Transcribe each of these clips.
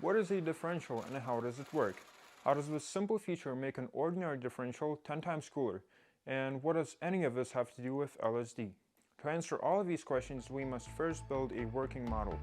What is a differential and how does it work? How does this simple feature make an ordinary differential 10 times cooler? And what does any of this have to do with LSD? To answer all of these questions, we must first build a working model.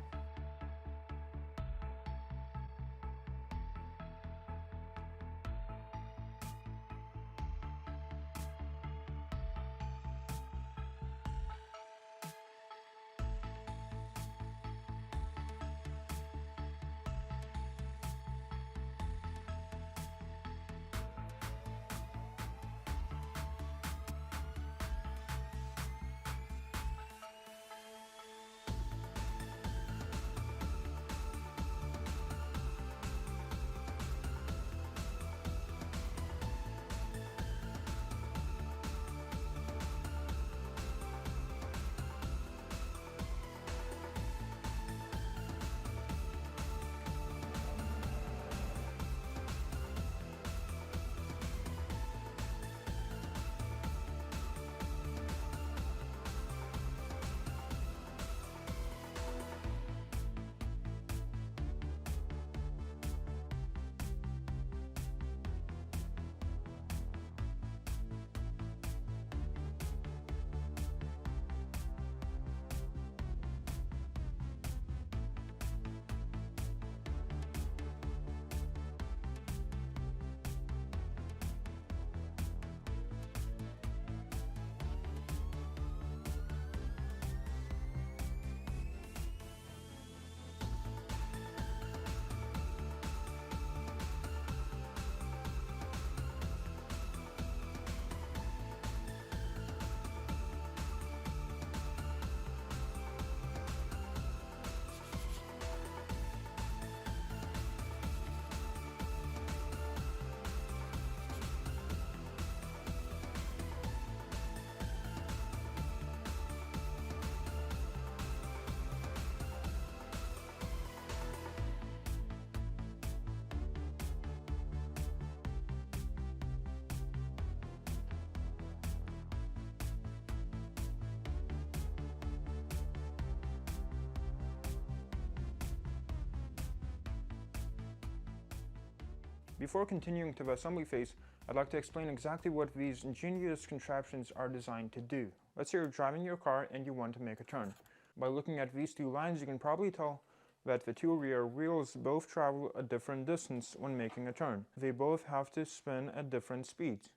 Before continuing to the assembly phase, I'd like to explain exactly what these ingenious contraptions are designed to do. Let's say you're driving your car and you want to make a turn. By looking at these two lines, you can probably tell that the two rear wheels both travel a different distance when making a turn. They both have to spin at different speeds.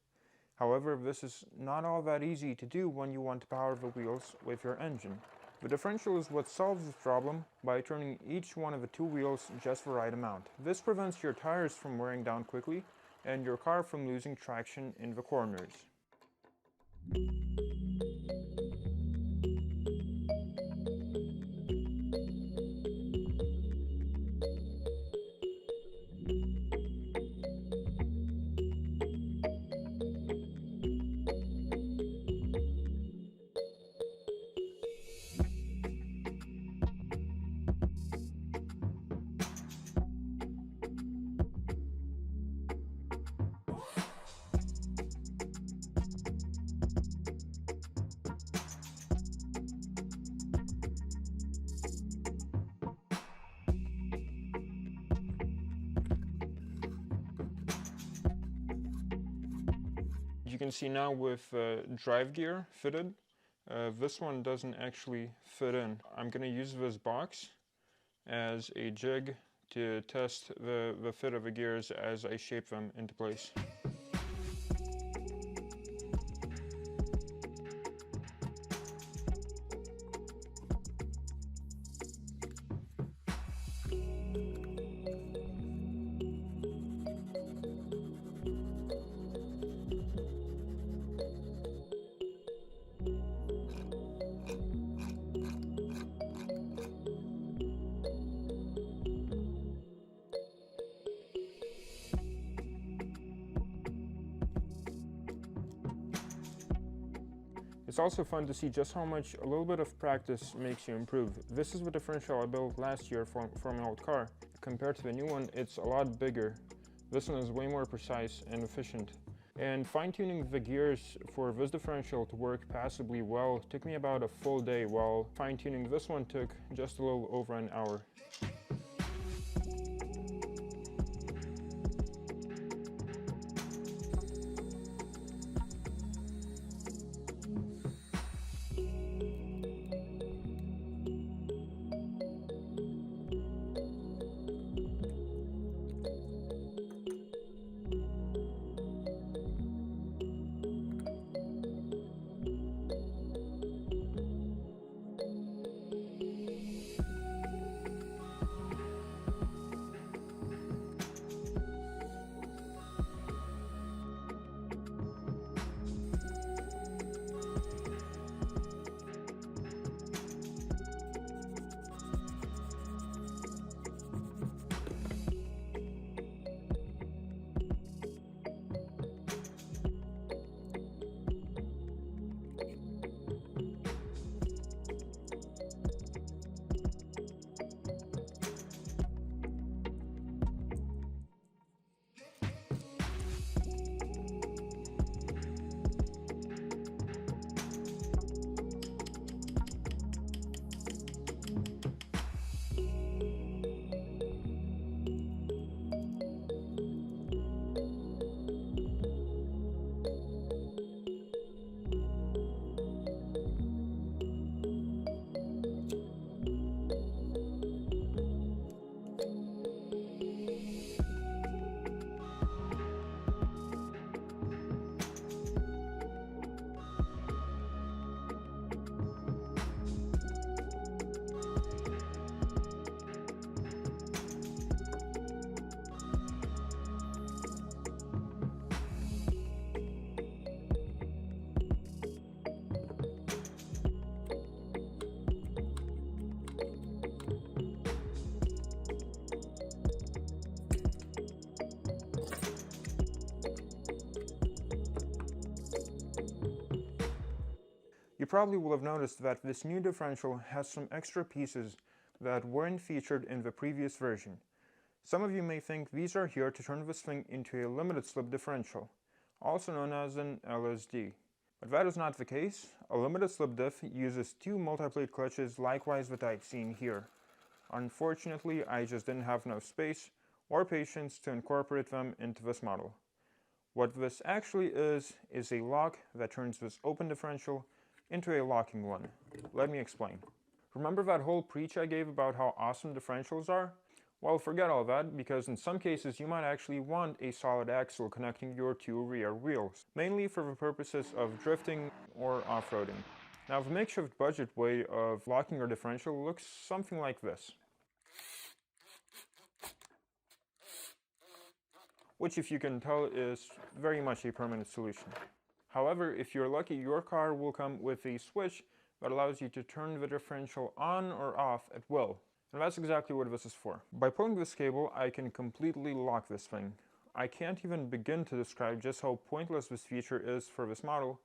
However, this is not all that easy to do when you want to power the wheels with your engine. The differential is what solves this problem by turning each one of the two wheels just the right amount. This prevents your tires from wearing down quickly and your car from losing traction in the corners. You can see now with drive gear fitted, this one doesn't actually fit in. I'm going to use this box as a jig to test the fit of the gears as I shape them into place. It's also fun to see just how much a little bit of practice makes you improve. This is the differential I built last year for an old car. Compared to the new one, it's a lot bigger. This one is way more precise and efficient. And fine-tuning the gears for this differential to work passably well took me about a full day, while fine-tuning this one took just a little over an hour. probably will have noticed that this new differential has some extra pieces that weren't featured in the previous version. Some of you may think these are here to turn this thing into a limited slip differential, also known as an LSD. But that is not the case. A limited slip diff uses two multi-plate clutches likewise that I've seen here. Unfortunately, I just didn't have enough space or patience to incorporate them into this model. What this actually is a lock that turns this open differential into a locking one. Let me explain. Remember that whole preach I gave about how awesome differentials are? Well, forget all that, because in some cases you might actually want a solid axle connecting your two rear wheels, mainly for the purposes of drifting or off-roading. Now, the makeshift budget way of locking your differential looks something like this, which, if you can tell, is very much a permanent solution. However, if you're lucky, your car will come with a switch that allows you to turn the differential on or off at will. And that's exactly what this is for. By pulling this cable, I can completely lock this thing. I can't even begin to describe just how pointless this feature is for this model,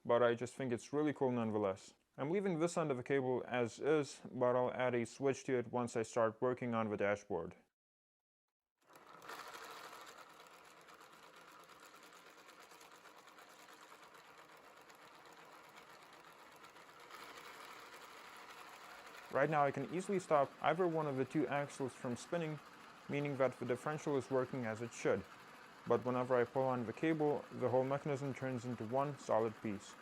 but I just think it's really cool nonetheless. I'm leaving this end of the cable as is, but I'll add a switch to it once I start working on the dashboard. Right now I can easily stop either one of the two axles from spinning, meaning that the differential is working as it should. But whenever I pull on the cable, the whole mechanism turns into one solid piece.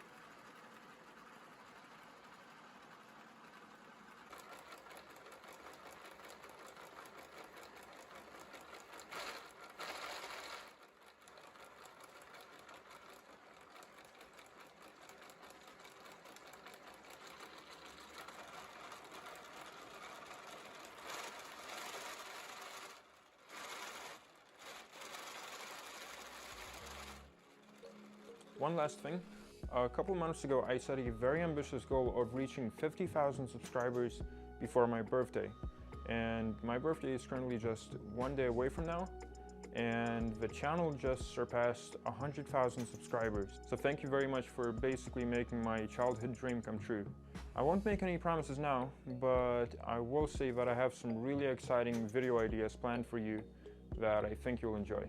One last thing. A couple months ago I set a very ambitious goal of reaching 50,000 subscribers before my birthday. And my birthday is currently just one day away from now. And the channel just surpassed 100,000 subscribers. So thank you very much for basically making my childhood dream come true. I won't make any promises now, but I will say that I have some really exciting video ideas planned for you that I think you'll enjoy.